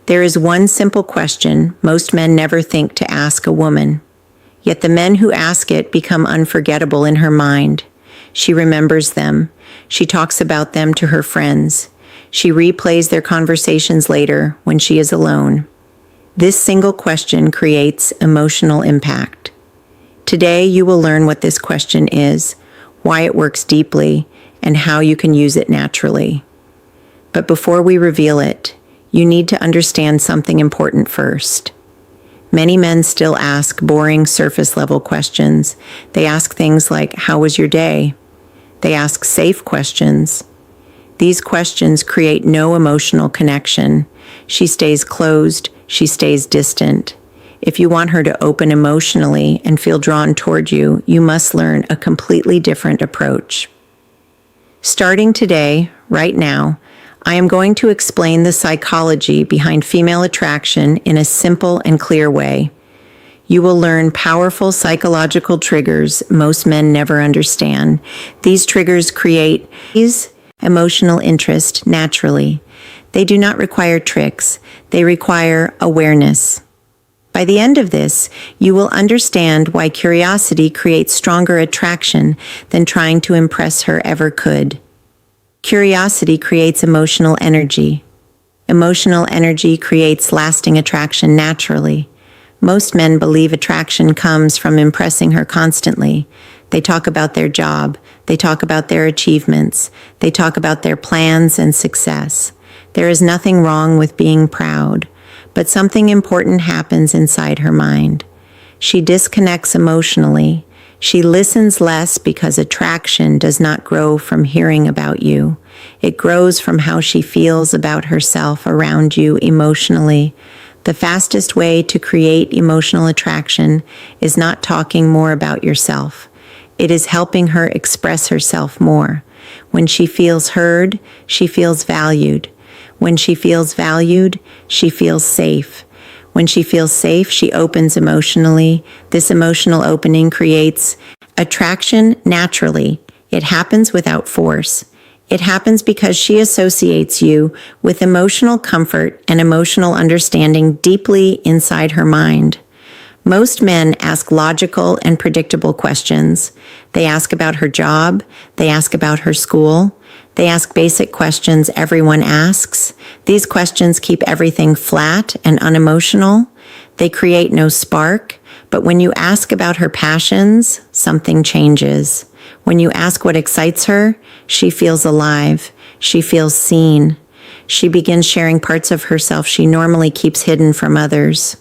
There is one simple question most men never think to ask a woman. Yet the men who ask it become unforgettable in her mind. She remembers them. She talks about them to her friends. She replays their conversations later when she is alone. This single question creates emotional impact. Today you will learn what this question is, why it works deeply, and how you can use it naturally. But before we reveal it, you need to understand something important first. Many men still ask boring surface-level questions. They ask things like, "How was your day?" They ask safe questions. These questions create no emotional connection. She stays closed. She stays distant. If you want her to open emotionally and feel drawn toward you, you must learn a completely different approach. Starting today, right now, I am going to explain the psychology behind female attraction in a simple and clear way. You will learn powerful psychological triggers most men never understand. These triggers create emotional interest naturally. They do not require tricks. They require awareness. By the end of this, you will understand why curiosity creates stronger attraction than trying to impress her ever could. Curiosity creates emotional energy. Emotional energy creates lasting attraction naturally. Most men believe attraction comes from impressing her constantly. They talk about their job. They talk about their achievements. They talk about their plans and success. There is nothing wrong with being proud, but something important happens inside her mind. She disconnects emotionally. She listens less because attraction does not grow from hearing about you. It grows from how she feels about herself around you emotionally. The fastest way to create emotional attraction is not talking more about yourself. It is helping her express herself more. When she feels heard, she feels valued. When she feels valued, she feels safe. When she feels safe, she opens emotionally. This emotional opening creates attraction naturally. It happens without force. It happens because she associates you with emotional comfort and emotional understanding deeply inside her mind. Most men ask logical and predictable questions. They ask about her job. They ask about her school. They ask basic questions everyone asks. These questions keep everything flat and unemotional. They create no spark. But when you ask about her passions, something changes. When you ask what excites her, she feels alive. She feels seen. She begins sharing parts of herself she normally keeps hidden from others.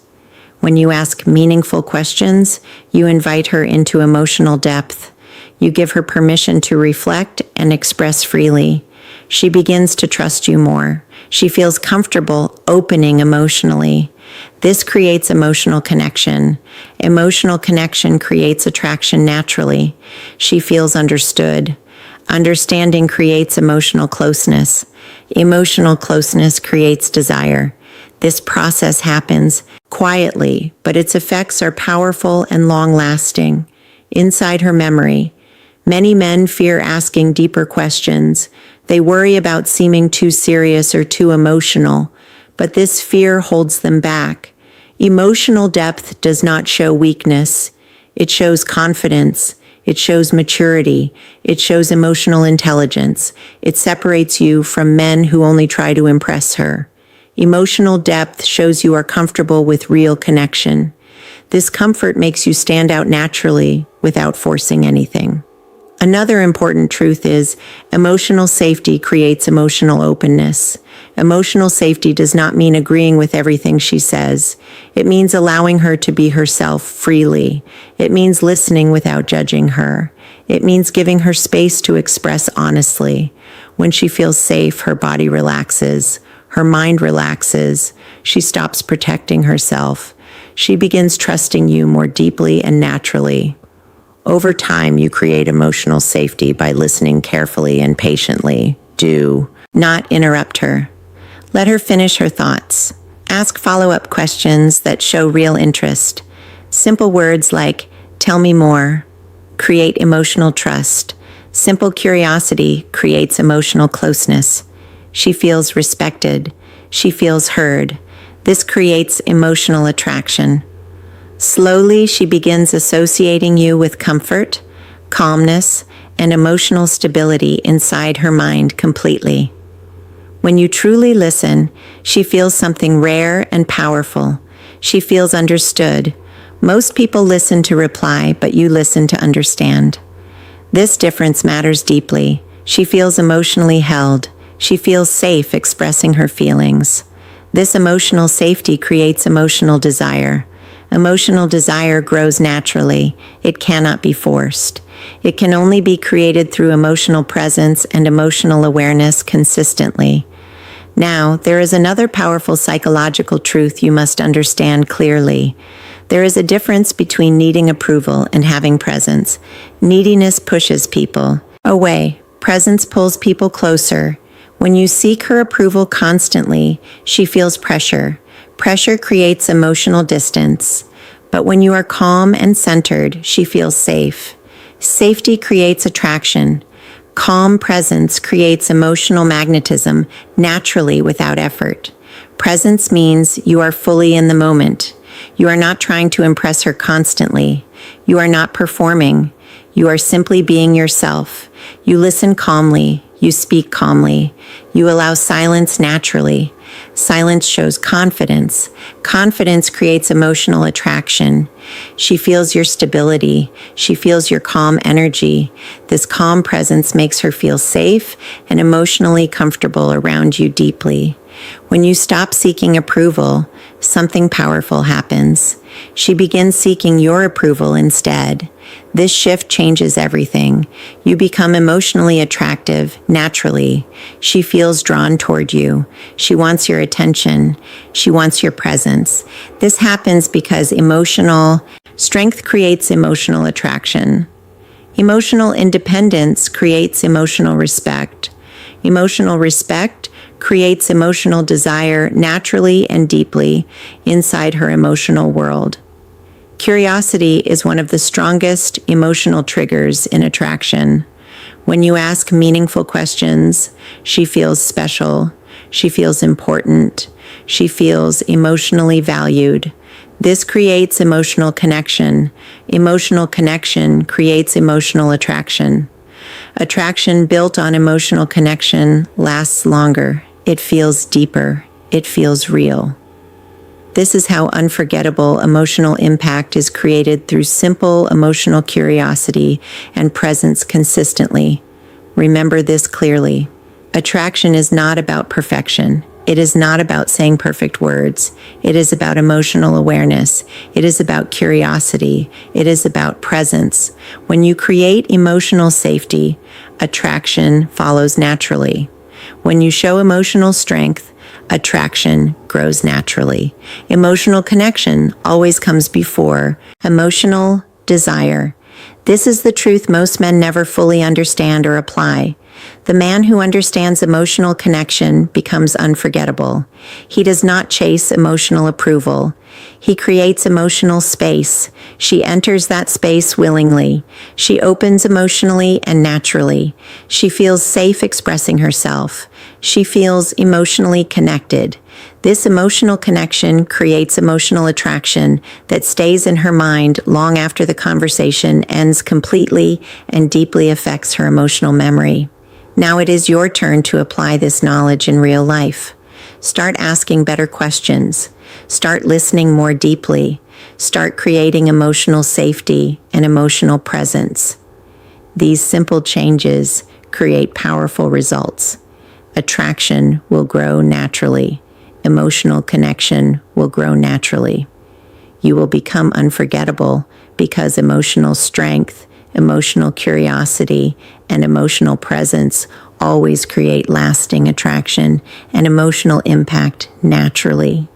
When you ask meaningful questions, you invite her into emotional depth. You give her permission to reflect and express freely. She begins to trust you more. She feels comfortable opening emotionally. This creates emotional connection. Emotional connection creates attraction naturally. She feels understood. Understanding creates emotional closeness. Emotional closeness creates desire. This process happens quietly, but its effects are powerful and long-lasting. Inside her memory, many men fear asking deeper questions. They worry about seeming too serious or too emotional, but this fear holds them back. Emotional depth does not show weakness. It shows confidence. It shows maturity. It shows emotional intelligence. It separates you from men who only try to impress her. Emotional depth shows you are comfortable with real connection. This comfort makes you stand out naturally without forcing anything. Another important truth is emotional safety creates emotional openness. Emotional safety does not mean agreeing with everything she says. It means allowing her to be herself freely. It means listening without judging her. It means giving her space to express honestly. When she feels safe, her body relaxes. Her mind relaxes. She stops protecting herself. She begins trusting you more deeply and naturally. Over time, you create emotional safety by listening carefully and patiently. Do not interrupt her. Let her finish her thoughts. Ask follow-up questions that show real interest. Simple words like, "Tell me more," create emotional trust. Simple curiosity creates emotional closeness. She feels respected. She feels heard. This creates emotional attraction. Slowly, she begins associating you with comfort, calmness, and emotional stability inside her mind completely. When you truly listen, she feels something rare and powerful. She feels understood. Most people listen to reply, but you listen to understand. This difference matters deeply. She feels emotionally held. She feels safe expressing her feelings. This emotional safety creates emotional desire. Emotional desire grows naturally. It cannot be forced. It can only be created through emotional presence and emotional awareness consistently. Now, there is another powerful psychological truth you must understand clearly. There is a difference between needing approval and having presence. Neediness pushes people away. Presence pulls people closer. When you seek her approval constantly, she feels pressure. Pressure creates emotional distance. But when you are calm and centered, she feels safe. Safety creates attraction. Calm presence creates emotional magnetism naturally without effort. Presence means you are fully in the moment. You are not trying to impress her constantly. You are not performing. You are simply being yourself. You listen calmly. You speak calmly. You allow silence naturally. Silence shows confidence. Confidence creates emotional attraction. She feels your stability. She feels your calm energy. This calm presence makes her feel safe and emotionally comfortable around you deeply. When you stop seeking approval, something powerful happens. She begins seeking your approval instead. This shift changes everything. You become emotionally attractive naturally. She feels drawn toward you. She wants your attention. She wants your presence. This happens because emotional strength creates emotional attraction. Emotional independence creates emotional respect. Emotional respect creates emotional desire naturally and deeply inside her emotional world. Curiosity is one of the strongest emotional triggers in attraction. When you ask meaningful questions, she feels special. She feels important. She feels emotionally valued. This creates emotional connection. Emotional connection creates emotional attraction. Attraction built on emotional connection lasts longer. It feels deeper. It feels real. This is how unforgettable emotional impact is created through simple emotional curiosity and presence consistently. Remember this clearly. Attraction is not about perfection. It is not about saying perfect words. It is about emotional awareness. It is about curiosity. It is about presence. When you create emotional safety, attraction follows naturally. When you show emotional strength, attraction grows naturally. Emotional connection always comes before emotional desire. This is the truth most men never fully understand or apply. The man who understands emotional connection becomes unforgettable. He does not chase emotional approval. He creates emotional space. She enters that space willingly. She opens emotionally and naturally. She feels safe expressing herself. She feels emotionally connected. This emotional connection creates emotional attraction that stays in her mind long after the conversation ends completely and deeply affects her emotional memory. Now it is your turn to apply this knowledge in real life. Start asking better questions. Start listening more deeply. Start creating emotional safety and emotional presence. These simple changes create powerful results. Attraction will grow naturally. Emotional connection will grow naturally. You will become unforgettable because emotional strength, emotional curiosity, and emotional presence always create lasting attraction and emotional impact naturally.